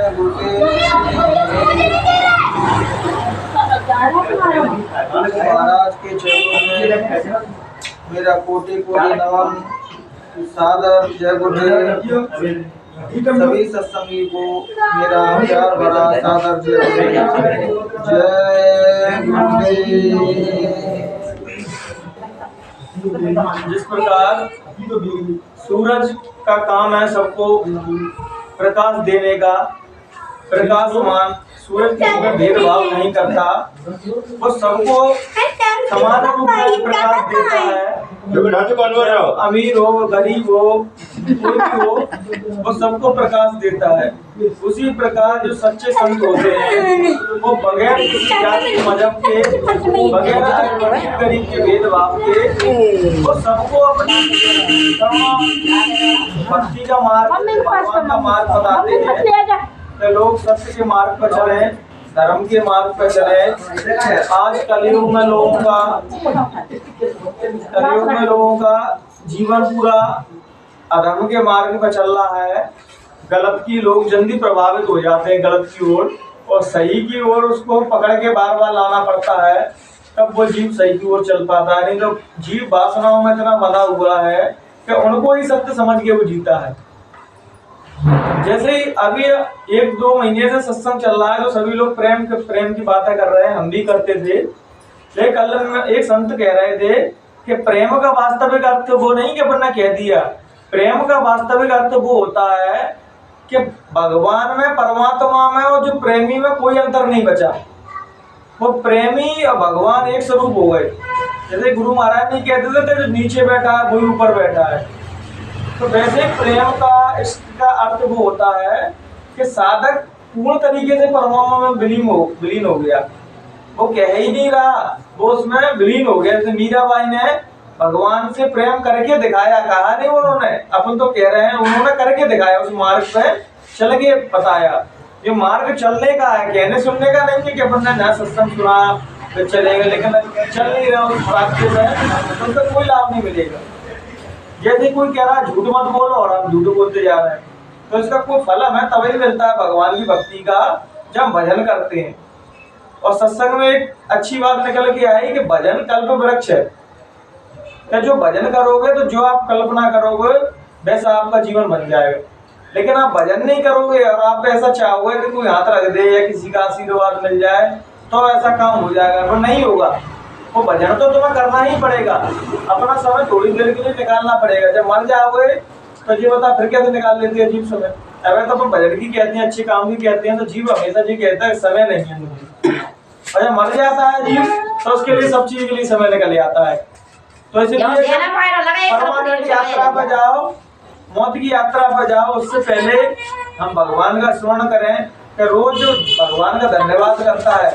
जय गुरुदेव महाराज के चरणों में मेरा कोटि कोटि नमन सादर जय गुरुदेव। सभी सत्संगी को मेरा प्यार भरा सादर जय गुरुदेव। जिस प्रकार सूरज का काम है सबको प्रकाश देने का, प्रकाशमान सूरज में भेदभाव नहीं करता, वो सबको समान रूप में प्रकाश देता है। अमीर हो गरीब हो कोई भी हो, वो सबको प्रकाश देता है। उसी प्रकार जो सच्चे संत होते हैं वो बगैर किसी जाति मजहब के, बगैर गरीब के भेदभाव के, वो सबको अपनी भक्ति का मार्ग, भगवान का मार्ग बताते हैं। तो लोग सत्य के मार्ग पर चले, धर्म के मार्ग पर चले। आज कलयुग में लोगों का जीवन पूरा अधर्म के मार्ग पर चल रहा है। गलत की लोग जल्दी प्रभावित हो जाते हैं गलत की ओर, और सही की ओर उसको पकड़ के बार बार लाना पड़ता है, तब वो जीव सही की ओर चल पाता है। नहीं तो जीव वासनाओं में इतना बंधा हुआ है कि उनको ही सत्य समझ के वो जीता है। जैसे अभी 1-2 महीने से सत्संग चल रहा है तो सभी लोग प्रेम की बातें कर रहे हैं, हम भी करते थे। लेकिन कल एक संत कह रहे थे कि प्रेम का वास्तविक अर्थ वो नहीं कि अपना कह दिया। प्रेम का वास्तविक अर्थ वो होता है कि भगवान में, परमात्मा में और जो प्रेमी में कोई अंतर नहीं बचा। वो प्रेमी और भगवान एक स्वरूप हो गए। जैसे गुरु महाराज नहीं कहते थे जो नीचे बैठा है वही ऊपर बैठा है, तो वैसे प्रेम का, इश्क का अर्थ वो होता है कि साधक पूर्ण तरीके से परमात्मा में विलीन हो गया। वो कह ही नहीं रहा, वो उसमें विलीन हो गया। जैसे मीराबाई ने भगवान से प्रेम करके दिखाया, कहा नहीं उन्होंने, अपन तो कह रहे हैं, उन्होंने करके दिखाया। उस मार्ग पे चल के बताया। ये मार्ग चलने का है, कहने सुनने का नहीं है कि अपन ने नया सत्संग सुना तो चलेगा, लेकिन चल नहीं रहा उस रास्ते में, उनका कोई लाभ नहीं मिलेगा। यदि कोई कह रहा है झूठ मत बोलो और हम झूठ बोलते जा रहे हैं, तो इसका कोई फल हमें तभी मिलता है भगवान की भक्ति का, जब हम भजन करते हैं। और सत्संग में एक अच्छी बात निकल के आई कि भजन कल्प वृक्ष है। तो जो भजन करोगे तो जो आप कल्पना करोगे वैसा आपका जीवन बन जाएगा। लेकिन आप भजन नहीं करोगे और आप ऐसा चाहोगे कि कोई हाथ रख दे या किसी का आशीर्वाद मिल जाए तो ऐसा काम हो जाएगा, वो नहीं होगा। वो भजन तो तुम्हें करना ही पड़ेगा, अपना समय थोड़ी देर के लिए निकालना पड़ेगा। जब मर जाओगे तो जी बता फिर कैसे निकाल लेते हैं अजीब समय। अगर तो अपन भजन की कहते हैं, अच्छे काम की कहते हैं, तो जीव हमेशा जी कहता है समय नहीं है मुझे। और जब मर जाता है जीव तो उसके लिए सब चीज के लिए समय निकल आता है। तो इसलिए परमानेंट यात्रा पर जाओ, मौत की यात्रा पर जाओ, उससे पहले हम भगवान का स्मरण करें कि रोज जो भगवान का धन्यवाद करता है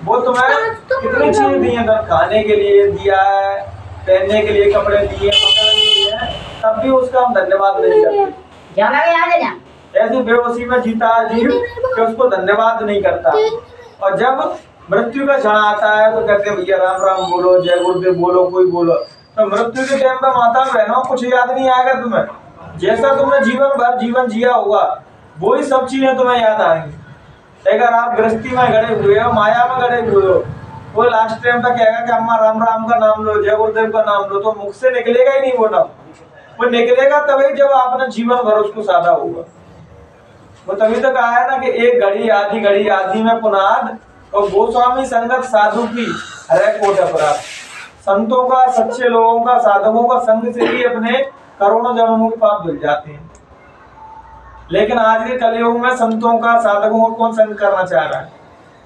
वो तुम्हें कितनी चीज दी है, खाने के लिए दिया है, पहनने के लिए कपड़े दिए, मकान दिए हैं, तब भी उसका हम धन्यवाद नहीं करते। ऐसी बेहोशी में जीता है जीव कि उसको धन्यवाद नहीं करता। और जब मृत्यु का क्षण आता है तो कहते हैं भैया राम राम बोलो, जय गुरुदेव बोलो, कोई बोलो। तो मृत्यु के टाइम पे माता बहनों कुछ याद नहीं आएगा तुम्हें। जैसा तुमने जीवन भर जीवन जिया होगा वही सब चीजें तुम्हें याद आएंगी। अगर आप गृहस्थी में गड़े हुए हो, माया में गड़े हुए हो, वो लास्ट टाइम तक कहेगा कि अम्मा राम राम का नाम लो, जय गुरुदेव का नाम लो, तो मुख से निकलेगा ही नहीं वो नाम। वो निकलेगा तभी जब आपने जीवन भर उसको साधा होगा। वो तभी तो कहा है ना कि एक घड़ी आधी में पुनाद, और गोस्वामी संगत साधु की हरे कोट अपराध। संतों का, सच्चे लोगों का, साधकों का संग से ही अपने करोड़ों जन्मों के पाप धुल जाते हैं। लेकिन आज के कलयुग में संतों का, साधकों का कौन संग करना चाह रहा है?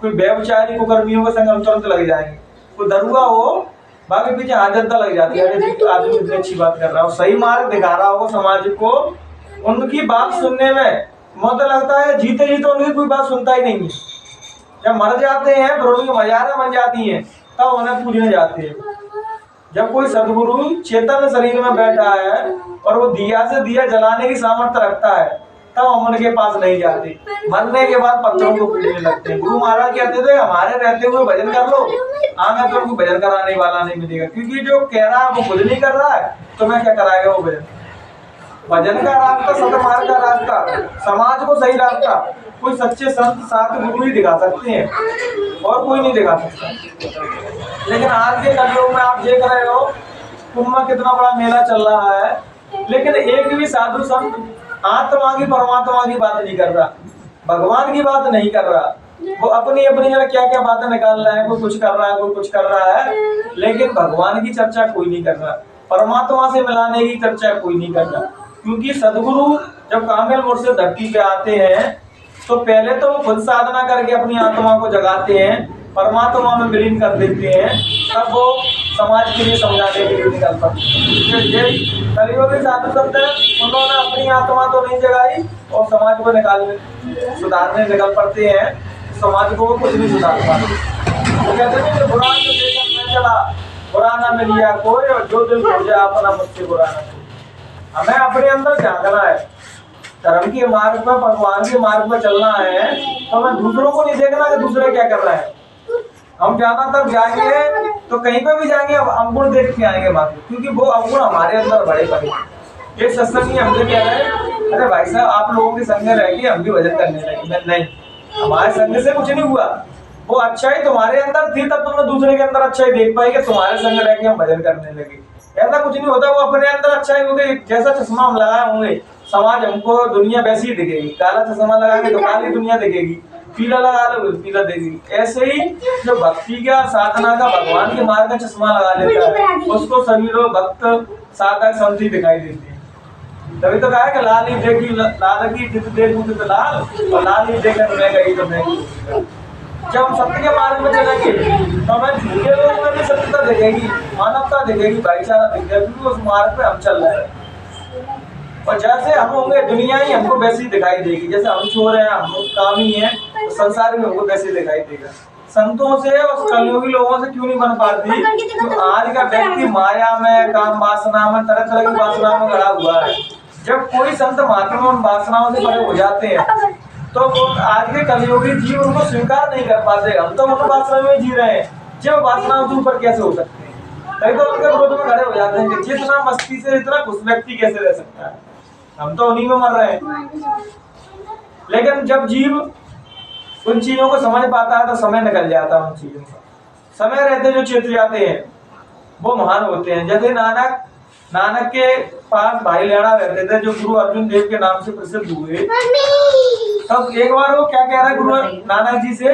कोई व्यभिचारी कुकर्मियों के संग हम तुरंत लग जाएंगे। कोई दरुआ हो बाकी पीछे हाजरता लग जाती है, आदमी इतनी अच्छी बात कर रहा हो, सही मार्ग दिखा रहा हो समाज को, उनकी बात सुनने में मुझे लगता है जीते जी तो उनकी कोई बात सुनता ही नहीं है। जब मर जाते हैं फिर उनकी मजारें बन जाती हैं, तब उन्हें पूजने जाते हैं। जब कोई सदगुरु चेतन शरीर में बैठा है और वो दिया से दिया जलाने की सामर्थ्य रखता है, तब हम उनके पास नहीं जाते। मरने के बाद पत्थरों को पूजने लगते हैं। गुरु महाराज कहते थे हमारे रहते हुए भजन कर लो, आगे तो उनको भजन कराने वाला नहीं मिलेगा, क्योंकि जो कह रहा है वो खुद नहीं कर रहा है, तो मैं क्या कराएगा वो भजन। भजन का रास्ता, सतमार्ग का रास्ता, समाज को सही रास्ता, कोई सच्चे संत साथ गुरु ही दिखा सकते हैं और कोई नहीं दिखा सकता। लेकिन आज के कलयुग में आप देख रहे हो कुंभ में कितना बड़ा मेला चल रहा है, लेकिन एक भी साधु संत आत्मा की परमात्मा की बात नहीं कर रहा, भगवान की बात नहीं कर रहा। वो अपनी अपनी क्या क्या बातें निकाल रहा है, कोई कुछ कर रहा है, कोई कुछ कर रहा है, लेकिन भगवान की चर्चा कोई नहीं कर रहा, परमात्मा से मिलाने की चर्चा कोई नहीं कर रहा। क्योंकि सदगुरु जब कामिल मुर्शिद धरती पे आते हैं तो पहले तो वो खुद साधना करके अपनी आत्मा को जगाते हैं, परमात्मा में विलीन कर देते हैं, तब वो समाज के लिए समझाने के लिए निकल पड़ते हैं। कलियुगी साधु संत उन्होंने अपनी आत्मा तो नहीं जगाई और समाज को निकालने सुधारने निकल पड़ते हैं, समाज को वो कुछ नहीं सुधार पाते। तो कहते हैं कि बुरा जो देखन में चला बुरा ना मिल लिया कोई, और जो दिल हो जाए अपना मुझसे बुरा ना मिले। हमें अपने अंदर झांकना है, धर्म के मार्ग पर भगवान के मार्ग पर चलना है, तो हमें दूसरों को नहीं देखना कि दूसरे क्या कर रहे हैं। हम ज्यादातर जाएंगे तो कहीं पे भी जाएंगे अवगुण देख के आएंगे वहां, क्योंकि वो अवगुण हमारे अंदर बड़े पड़े। ये सत्संगी हमसे कह रहे हैं अरे भाई साहब आप लोगों के संग रह के हम भी भजन करने लगे। नहीं, हमारे संग से कुछ नहीं हुआ, वो अच्छाई तुम्हारे अंदर थी तब तुमने दूसरे के अंदर अच्छाई देख पाई कि तुम्हारे संग रह के हम भजन करने लगे। ऐसा कुछ नहीं होता, वो अपने अंदर अच्छाई हो गई। जैसा चश्मा हम लगाए होंगे समाज हमको दुनिया वैसी ही दिखेगी, काला चश्मा लगा के तो काली दुनिया दिखेगी, पीला लगा लो पीला देगी। ऐसे ही जो भक्ति का साधना का भगवान के मार्ग का चश्मा लगा लेता है उसको सभी लोग भक्त साधक संति दिखाई देते हैं। तभी तो कहा कि लाल ही देखी लाल की जित देखूं तो लाल, और लाल ही देखकर मैं गई तो मैं। जब हम सत्य के मार्ग में चलेंगे तो हमें झूठे लोगों में भी सत्यता दिखेगी, मानवता दिखेगी, भाईचारा दिखेगा, क्योंकि उस मार्ग पे हम चल रहे हैं। और जैसे हम होंगे दुनिया ही हमको वैसी दिखाई देगी, जैसे हम चोर हैं हम कामी हैं तो संसार में हमको वैसे दिखाई देगा। संतों से और कलियुगी लोगों से क्यों नहीं बन पाती? तो आज का व्यक्ति माया में, काम वासना में, तरह तरह की वासना में गड़ा हुआ है। जब कोई संत महात्मा उन वासनाओं से बड़े हो जाते हैं तो वो आज के कलियुगी जीव उनको स्वीकार नहीं कर पाते। हम तो उन वासना में जी रहे हैं, जब वासनाओं के ऊपर कैसे हो सकते हैं? कई तो उनके विरोध में खड़े हो जाते हैं कि जितना मस्ती से इतना खुश व्यक्ति कैसे रह सकता है, हम तो उन्हीं में मर रहे हैं। लेकिन जब जीव उन चीजों को समझ पाता है तो समय निकल जाता है उन चीजों का। समय रहते जो चेत जाते हैं वो महान होते हैं। जैसे नानक के पास भाई लेना रहते थे जो गुरु अर्जुन देव के नाम से प्रसिद्ध हुए। तब एक बार वो क्या कह रहा है गुरु नानक जी से,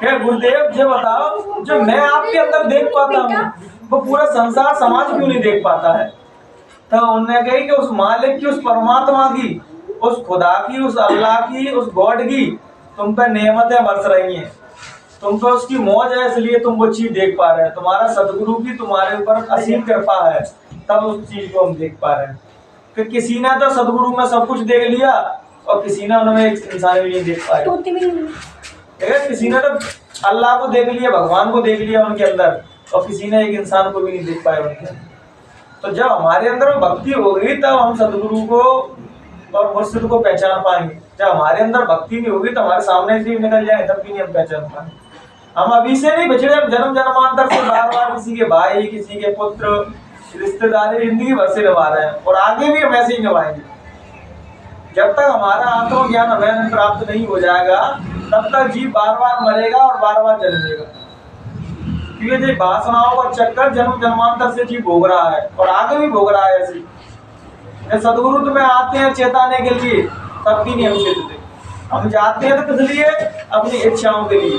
गुरुदेव जो बताओ जो मैं आपके अंदर देख पाता हूँ वो पूरा संसार समाज क्यों नहीं देख पाता है? तो उन्होंने कही कि उस मालिक की, उस परमात्मा की, उस खुदा की, उस अल्लाह की, उस गॉड की तुम पे नेमतें बरस रही हैं, तुम पे उसकी मौज है इसलिए तुम वो चीज देख पा रहे हैं। तुम्हारा सदगुरु की तुम्हारे ऊपर असीम कृपा है तब उस चीज को हम देख पा रहे हैं। कि किसी ने तो सदगुरु में सब कुछ देख लिया और किसी ने उन्होंने एक इंसान भी नहीं देख पाया। किसी ने तो अल्लाह को देख लिया, भगवान को देख लिया उनके अंदर, और किसी ने एक इंसान को भी नहीं देख पाया उनके अंदर। तो जब हमारे अंदर भक्ति होगी तब हम सदगुरु को और मुर्शिद को पहचान पाएंगे। जब हमारे अंदर भक्ति नहीं होगी तो हमारे सामने से निकल जाए तब भी नहीं हम पहचान पाएंगे। हम अभी से नहीं बिछड़े, हम जन्म जन्मांतर से बार बार किसी के भाई, किसी के पुत्र, रिश्तेदारी जिंदगी भर से निभा रहे हैं और आगे भी हम ऐसे ही निभाएंगे। जब तक हमारा आत्मज्ञान हमें प्राप्त नहीं हो जाएगा तब तक जीव बार बार मरेगा और बार बार जन्मेगा। क्योंकि ये वासनाओं का चक्कर जन्म जन्मांतर से जीव भोग रहा है और आगे भी भोग रहा है। ऐसे सदगुरु तुम्हें आते हैं चेताने के लिए तब भी नहीं हम चेतते। हम जाते हैं तो किस लिए? अपनी इच्छाओं के लिए।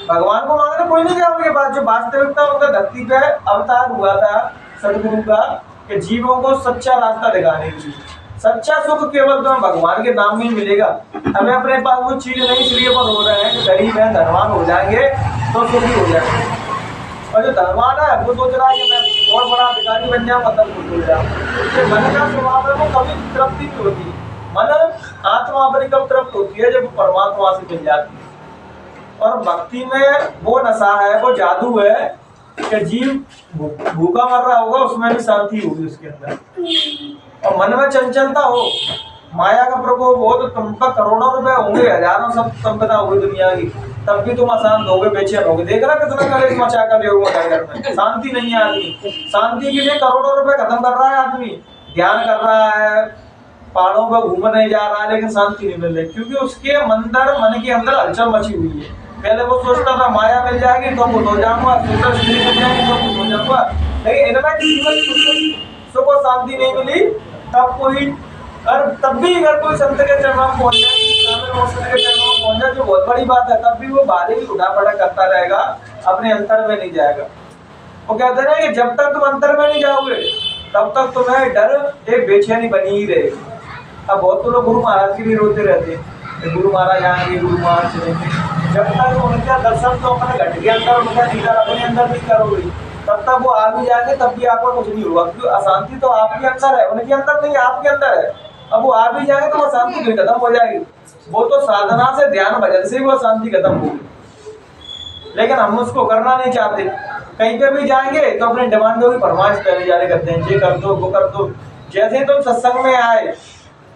भगवान को मांगने कोई नहीं गया उनके पास। जो वास्तविकता उनका धरती पे अवतार हुआ था सदगुरु का कि जीवों को सच्चा रास्ता दिखाने के लिए। सच्चा सुख केवल तुम्हें भगवान के नाम में ही मिलेगा। हमें अपने पास वो चीज नहीं इसलिए वो रो रहे हैं कि गरीब है, धनवान हो जाएंगे तो सुखी हो जाएंगे। और जो धनवान है वो सोच रहा है कि मैं और बड़ा अधिकारी बन जाऊँ मतलब खुश हो जाऊँ। मन का स्वभाव है वो कभी तृप्ति नहीं होती। मन आत्मा पर कब तृप्त होती है जब परमात्मा से मिल जाती है। और भक्ति में वो नशा है, वो जादू है कि जीव भूखा मर रहा होगा उसमें भी शांति होगी उसके अंदर। और मन में चंचलता हो, माया का प्रकोप हो तो तुम पर करोड़ों रुपए होंगे, हजारों सब संपदा होगी दुनिया की, तब भी तुम अशांत होगे, बेचैन होगे। देख रहा कितना कलेश मचा कर लोगों का घर में, शांति नहीं है आदमी। शांति के लिए करोड़ों रुपए खत्म कर रहा है आदमी, ध्यान कर रहा है, पहाड़ों पर घूमने जा रहा है लेकिन शांति नहीं मिल रही, क्योंकि उसके मन के अंदर हलचल मची हुई है। पहले वो सोचता था माया मिल जाएगी तो खुश हो जाऊंगा, सुंदर स्त्री मिल जाएगी तो खुश हो जाऊंगा, लेकिन इनमें किसी सुख और शांति नहीं मिली। तब भी अगर कोई संत के चरणों में पहुंच जाए जो बहुत बड़ी बात है, तब भी वो भारी उठा पटक करता रहेगा, अपने अंतर में नहीं जाएगा। वो कहते हैं ना कि जब तक तुम अंतर में नहीं जाओगे तब तक तुम्हें डर एक बेचैनी बनी ही रहेगी। अब बहुत तो लोग गुरु महाराज के लिए रोते रहते हैं, गुरु महाराज आएंगे, गुरु महाराज चलेंगे। जब तक उनका दर्शन तो अपने घट के अंदर, उनका दीदार अपने अंदर नहीं करोगे, तब तक वो आ भी जाएंगे तब भी आपको कुछ नहीं होगा, क्योंकि अशांति तो आपके अंदर है, उनके अंदर नहीं, आपके अंदर है। अब वो आ भी जाएंगे तो वो शांति भी खत्म हो जाएगी। वो तो साधना से, ध्यान भजन से वो शांति खत्म होगी, लेकिन हम उसको करना नहीं चाहते। कहीं पे भी जाएंगे तो अपने डिमांडों की फरमाइश पहले जाने करते हैं, ये कर दो, वो कर दो। जैसे ही तुम सत्संग में आए,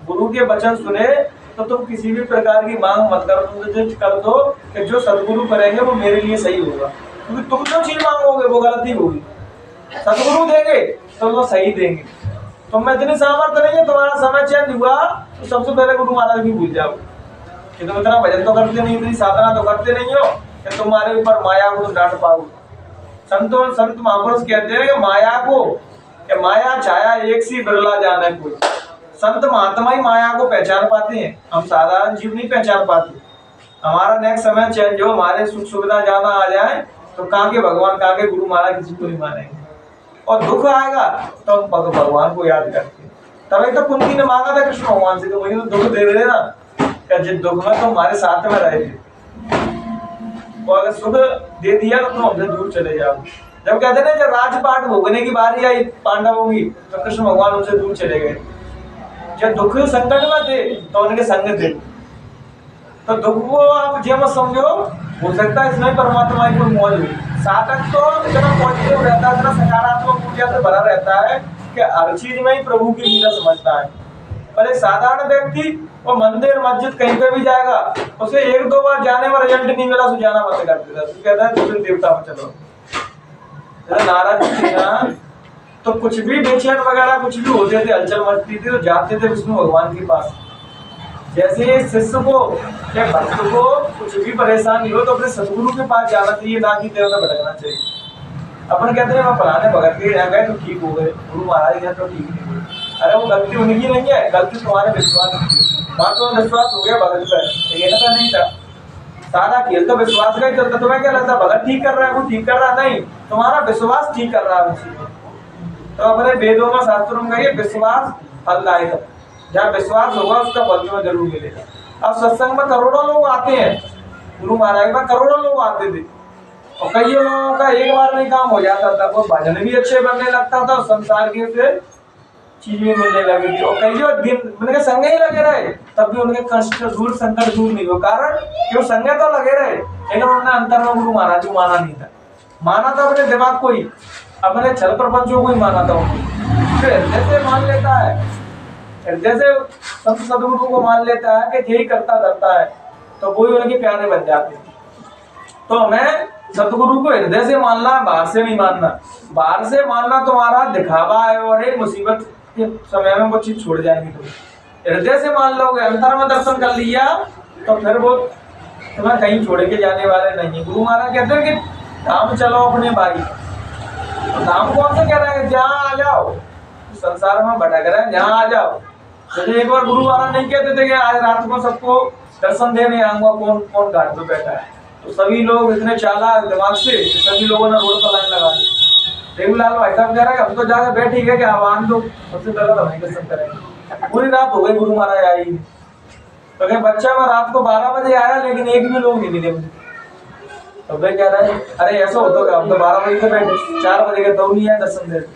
गुरु के वचन सुने, तो तुम किसी भी प्रकार की मांग मत करो, तुम तो कर दो कि जो सदगुरु करेंगे वो मेरे लिए सही होगा, क्योंकि तुम जो चीज मांगोगे वो गलती होगी। सदगुरु देंगे तो वो सही देंगे। तुम में इतनी सामर्थ्य नहीं है, तुम्हारा समय चेंज हुआ तो सबसे पहले गुरु महाराज की भूल जाओ कि तुम इतना भजन तो करते नहीं, इतनी साधना तो करते नहीं हो कि तुम्हारे ऊपर माया को तुम डांट पाओ। संत महापुरुष कहते हैं कि माया छाया एक सी बिरला जाने कोई। संत महात्मा ही माया को पहचान पाते हैं, हम साधारण जीव नहीं पहचान पाते। हमारा नेक्स्ट समय चेंज हो, हमारे सुख सुविधा ज्यादा आ जाए तो कहाँ के भगवान, कहाँ के गुरु महाराज किसी को नहीं मानेंगे। और दुख आएगा तो हम भगवान को याद करते हैं। तभी तो कुंती ने मांगा था कृष्ण भगवान से कि मुझे तो दुख दे देना, जिस दुख में तो हमारे साथ में रहे थे, और अगर सुख दे दिया तो तुम हमसे दूर चले जाओ। जब कहते हैं जब राजपाट भोगने की बारी आई पांडवों की, तो कृष्ण भगवान उनसे दूर चले गए। जब दुख संकट में थे तो उनके संग थे। तो दुख को आप जे मत समझो, हो सकता है इसमें परमात्मा की कोई मौज हुई। साधक तो इतना पॉजिटिव रहता है, इतना सकारात्मक ऊर्जा से भरा रहता है कि हर चीज में ही प्रभु की लीला समझता है। पर एक साधारण व्यक्ति वो मंदिर मस्जिद कहीं पे भी जाएगा, उसे एक दो बार जाने में रिजल्ट नहीं मिला, जाना मत कर देता, तो कहता है दूसरे देवता में चलो। नाराज थी ना, तो कुछ भी बेचैन वगैरह कुछ भी होते थे, हलचल मचती थी, तो जाते थे विष्णु भगवान के पास। जैसे शिष्य को या भक्त को कुछ भी परेशानी हो तो अपने सदगुरु के पास जाना चाहिए, ना कि देवता भटकना चाहिए। अपन कहते हैं मैं फलाने भगत के यहाँ गए तो ठीक हो गए, गुरु महाराज गए तो ठीक नहीं हुए। अरे वो गलती उनकी नहीं है, गलती तुम्हारे विश्वास की। वहाँ तो विश्वास हो गया भगत पर, लेकिन ऐसा नहीं था। सारा खेल तो विश्वास का ही चलता। तुम्हें क्या लगता भगत ठीक कर रहा है, वो ठीक कर रहा नहीं, तुम्हारा विश्वास ठीक कर रहा है उसी को। तो अपने वेदों में शास्त्रों में कहिए विश्वास फलदायक, जहाँ विश्वास होगा उसका फल तुम्हें जरूर मिलेगा। अब सत्संग में करोड़ों लोग आते हैं, गुरु महाराज में करोड़ों लोग आते थे, और कई लोगों का एक बार में काम हो जाता था, वो भजन भी अच्छे बनने लगता था, संसार के से चीज भी मिलने लगी थी, और कई दिन उनके संग ही लगे रहे, तब भी उनके कष्ट दूर, संकट दूर नहीं हो। कारण कि वो संग तो लगे रहे, लेकिन उन्होंने अंतर में गुरु महाराज को माना नहीं था। माना था अपने दिमाग को ही, अपने छल प्रपंचों को ही माना था। फिर हृदय से मान लेता है, हृदय से संत सदगुरु को मान लेता है कि यही करता करता है, तो वो ही उनके प्यारे बन जाते हैं। तो हमें सतगुरु को हृदय से मानना है, बाहर से नहीं मानना। बाहर से मानना तुम्हारा दिखावा है, और एक मुसीबत के समय में वो चीज छोड़ जाएगी। तुम हृदय से मान लोगे, अंतर में दर्शन कर लिया, तो फिर वो तुम्हें कहीं छोड़ के जाने वाले नहीं। गुरु महाराज कहते हैं कि धाम चलो अपने भाई। तो धाम कौन से कह रहे हैं? जहाँ आ जाओ, संसार में भटक रहे हैं, जहाँ आ जाओ। तो एक बार गुरु महाराज नहीं कहते थे कि आज रात को सबको दर्शन देने आऊंगा, कौन कौन घाट पे बैठा है। तो सभी लोग इतने चालाक दिमाग से, सभी लोगों ने रोड पर लाइन लगा दी। देवलाल भाई साहब कह रहे हैं हम तो जाकर बैठ ही गए कि आवान दो, सबसे पहले तो वहीं दर्शन करेंगे। पूरी रात हो गई, गुरु महाराज आई नहीं। तो बच्चा मैं रात को 12 बजे आया, लेकिन एक भी लोग नहीं मिले मुझे। तो वे कह रहे हैं अरे ऐसा होता क्या, हम तो 12 बजे से बैठे, 4 बजे के तो नहीं आए दर्शन दे।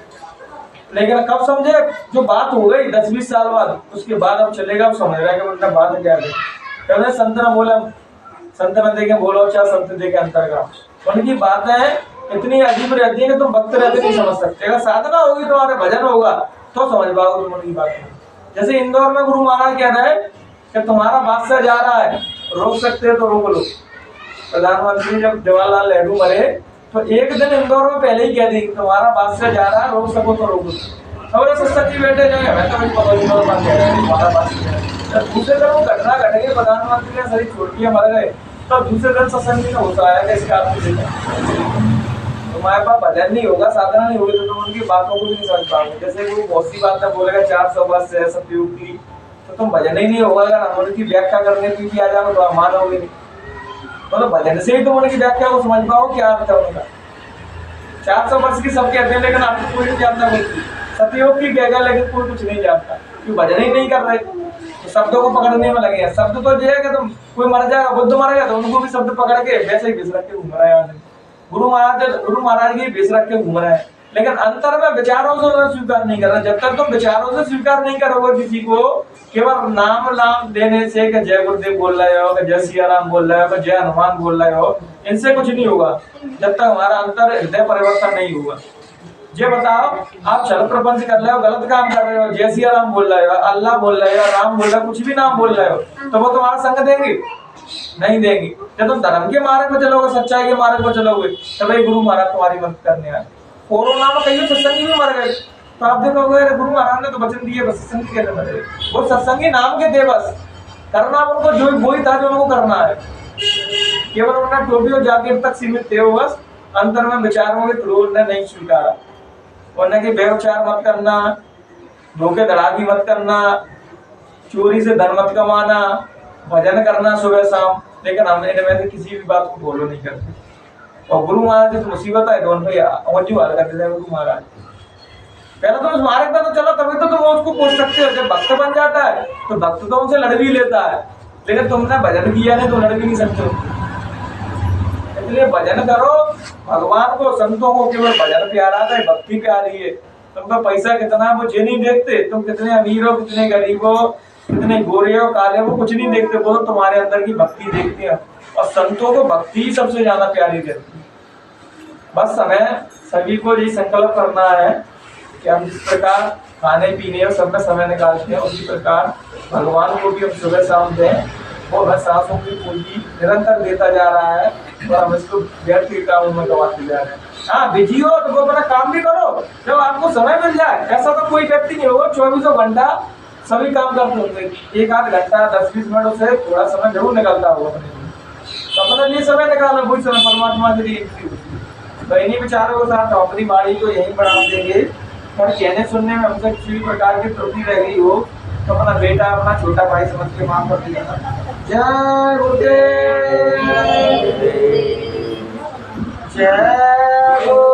लेकिन कब समझे जो बात हो गई 10-20 साल बाद, उसके बाद अब चलेगा, अब समझ रहा है कि मतलब बात क्या है। कहते संत ने बोला, संत ने देखे बोलो चाहे संत देखे अंतर का। उनकी बातें इतनी अजीब रहती है कि तुम भक्त रहते नहीं समझ सकते। अगर साधना होगी, तुम्हारे भजन होगा तो समझ पाओगे तुम उनकी बातें। जैसे इंदौर में गुरु महाराज कह रहे हैं कि तुम्हारा बादशाह जा रहा है, रोक सकते हो तो रोक लो। प्रधानमंत्री जब जवाहरलाल नेहरू मरे तो एक दिन इंदौर में पहले ही कह दी तुम्हारा बादशाह जा रहा है, रोक सको तो रोक लो। और सत्संगी बैठे जो है, मैं तो नहीं पता नहीं बात कह रहे हैं, हमारा बात है। जब दूसरे दिन वो घटना घट गई, प्रधानमंत्री ने शरीर छोड़ दिया, मर गए, तो दूसरे दिन सत्संगी में होता है कि इसका आपको देखा तुम्हारे पास भजन नहीं होगा, साधना नहीं होगी, तो तुम उनकी बातों को भी नहीं समझ पाओगे। जैसे वो बहुत सी बात है बोलेगा 400 वर्ष है सतयुग की, तो तुम भजन ही नहीं होगा। अगर हम उनकी व्याख्या करने की भी आ जाओ तो आप मानोगे नहीं। मतलब भजन से ही तुम उनकी व्याख्या को समझ पाओ क्या अर्थ है उनका। 400 वर्ष की सब कहते हैं, लेकिन आपको कोई नहीं जानता बोलती। सतयुग की कहेगा लेकिन कोई कुछ नहीं जानता, क्यों भजन ही नहीं कर रहे, तो शब्दों को पकड़ने में लगे हैं। शब्द तो ये है कि तुम कोई मर जाएगा, बुद्ध मर गया तो उनको भी शब्द पकड़ के वैसे ही घिस रख के घूम रहा है आदमी। गुरु महाराज की घिस रख के घूम रहा है, लेकिन अंतर में विचारों से स्वीकार नहीं कर रहा। जब तक तुम विचारों से स्वीकार नहीं करोगे किसी को, केवल नाम देने से कि जय गुरुदेव बोल रहे हो, कि जय सिया राम बोल रहे हो, कि जय हनुमान बोल रहे हो, इनसे कुछ नहीं होगा जब तक हमारा अंतर हृदय परिवर्तन नहीं होगा। ये बताओ, आप छल प्रपंच कर रहे हो, गलत काम कर रहे हो, जय सिया राम बोल रहे हो, अल्लाह बोल रहे हो, राम बोल रहे हो, कुछ भी नाम बोल रहे हो, तो वो तुम्हारा संग देंगे नहीं देंगे। जब तुम धर्म के मार्ग पर चलोगे, सच्चाई के मार्ग पर चलोगे, तब भाई गुरु महाराज तुम्हारी मदद करने आए। कोरोना में कई सत्संगी भी मर गए, तो आप देखोगे गुरु महाराज ने तो वचन दिए, बस सत्संगी कैसे मर गए? वो सत्संगी नाम के थे, बस करना उनको जो वही था जो उनको करना है। केवल उन्होंने टोपी और जाकेट तक सीमित थे, वो बस अंतर में विचारों के थ्रू उन्होंने नहीं स्वीकारा। उन्होंने कि व्यवचार मत करना, धोखे धड़ाकी मत करना, चोरी से धन मत कमाना, भजन करना सुबह शाम, लेकिन हम इनमें से किसी भी बात को फॉलो नहीं करते। और गुरु महाराज की मुसीबत है तो उनको अवज्जू हाल करते थे गुरु महाराज। पहले तो उस मार्ग पर तो चलो, तभी तो तुम उसको पूछ सकते हो। जब भक्त बन जाता है तो भक्त तो उनसे लड़ भी लेता है, लेकिन तुमने भजन किया नहीं तो लड़ भी नहीं सकते। इसलिए भजन करो भगवान को, संतों को केवल भजन प्यारा है, भक्ति प्यारी है। तुमका पैसा कितना वो ये नहीं देखते, तुम कितने अमीर हो, कितने गरीब हो, कितने गोरे हो, काले हो, कुछ नहीं देखते, वो तो तुम्हारे अंदर की भक्ति देखते हैं। और संतों को भक्ति ही सबसे ज्यादा प्यारी रहती है। बस हमें सभी को यही संकल्प करना है कि हम जिस प्रकार खाने पीने और सब में समय निकालते हैं, उसी प्रकार भगवान को भी हम सुबह शाम दें। वो हमें सांसों की पूंजी निरंतर देता जा रहा है और हम इसको व्यर्थ के कामों में गवाते जा रहे हैं। हाँ, बिजी हो तो वो अपना काम भी करो जब आपको समय मिल जाए। ऐसा तो कोई व्यक्ति नहीं होगा 24 घंटा सभी काम करते होंगे। एक आध घंटा 10-20 मिनट से थोड़ा समय जरूर निकलता होगा अपने लिए, तो अपने लिए समय निकालना, वही समय परमात्मा के लिए। तो इन्हीं विचारों के साथ अपनी वाणी को यही बढ़ा देंगे। पर कहने सुनने में हमसे किसी भी प्रकार की त्रुटि रह गई हो तो अपना बेटा, अपना छोटा भाई समझ के माफ कर दिया। जय गुरुदेव, जय गुरु।